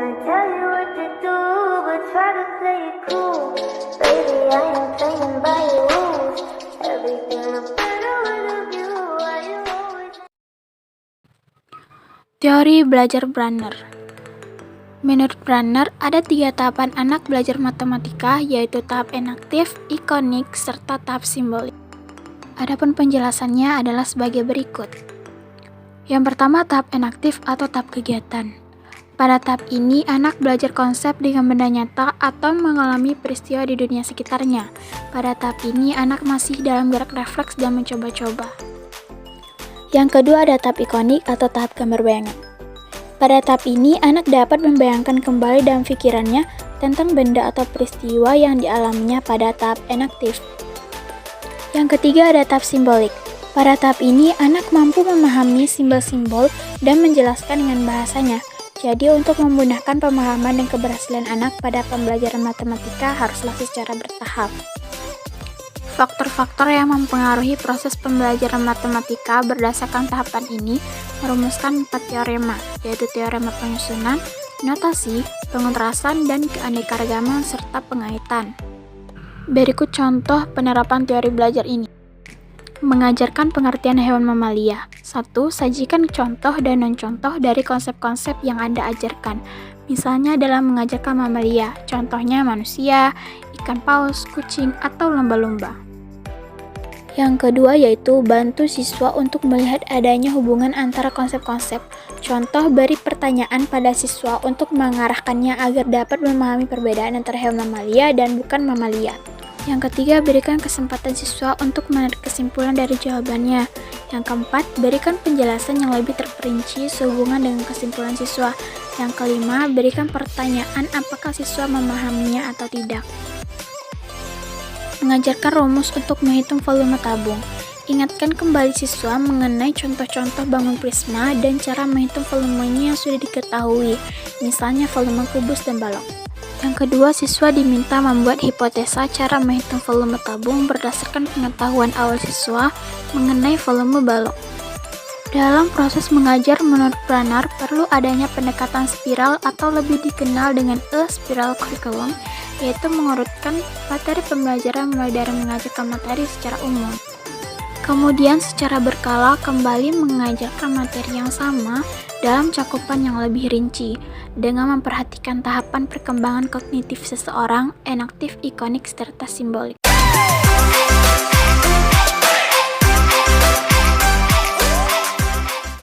Gonna tell you what to do, but try to play it cool. Baby, I ain't playing by your rules. Everything looks better with a view. Why you always... Teori belajar Brunner. Menurut Brunner, ada 3 tahapan anak belajar matematika, yaitu tahap enaktif, ikonik, serta tahap simbolik. Adapun penjelasannya adalah sebagai berikut. Yang pertama, tahap enaktif atau tahap kegiatan. Pada tahap ini, anak belajar konsep dengan benda nyata atau mengalami peristiwa di dunia sekitarnya. Pada tahap ini, anak masih dalam gerak refleks dan mencoba-coba. Yang kedua ada tahap ikonik atau tahap gambar bayangan. Pada tahap ini, anak dapat membayangkan kembali dalam pikirannya tentang benda atau peristiwa yang dialaminya pada tahap enaktif. Yang ketiga ada tahap simbolik. Pada tahap ini, anak mampu memahami simbol-simbol dan menjelaskan dengan bahasanya. Jadi, untuk memudahkan pemahaman dan keberhasilan anak pada pembelajaran matematika haruslah secara bertahap. Faktor-faktor yang mempengaruhi proses pembelajaran matematika berdasarkan tahapan ini merumuskan 4 teorema, yaitu teorema penyusunan, notasi, pengerasan, dan keanekaragaman serta pengaitan. Berikut contoh penerapan teori belajar ini. Mengajarkan pengertian hewan mamalia. 1. Sajikan contoh dan non-contoh dari konsep-konsep yang Anda ajarkan. Misalnya dalam mengajarkan mamalia, contohnya manusia, ikan paus, kucing, atau lumba-lumba. Yang kedua yaitu bantu siswa untuk melihat adanya hubungan antara konsep-konsep. Contoh, beri pertanyaan pada siswa untuk mengarahkannya agar dapat memahami perbedaan antara hewan mamalia dan bukan mamalia. Yang ketiga, berikan kesempatan siswa untuk menarik kesimpulan dari jawabannya. Yang keempat, berikan penjelasan yang lebih terperinci sehubungan dengan kesimpulan siswa. Yang kelima, berikan pertanyaan apakah siswa memahaminya atau tidak. Mengajarkan rumus untuk menghitung volume tabung. Ingatkan kembali siswa mengenai contoh-contoh bangun prisma dan cara menghitung volumenya yang sudah diketahui, misalnya volume kubus dan balok. Yang kedua, siswa diminta membuat hipotesa cara menghitung volume tabung berdasarkan pengetahuan awal siswa mengenai volume balok. Dalam proses mengajar menurut Brunner, perlu adanya pendekatan spiral atau lebih dikenal dengan spiral curriculum, yaitu mengurutkan materi pembelajaran mulai dari mengajarkan materi secara umum. Kemudian secara berkala kembali mengajarkan materi yang sama dalam cakupan yang lebih rinci, dengan memperhatikan tahapan perkembangan kognitif seseorang, enaktif, ikonik, serta simbolik.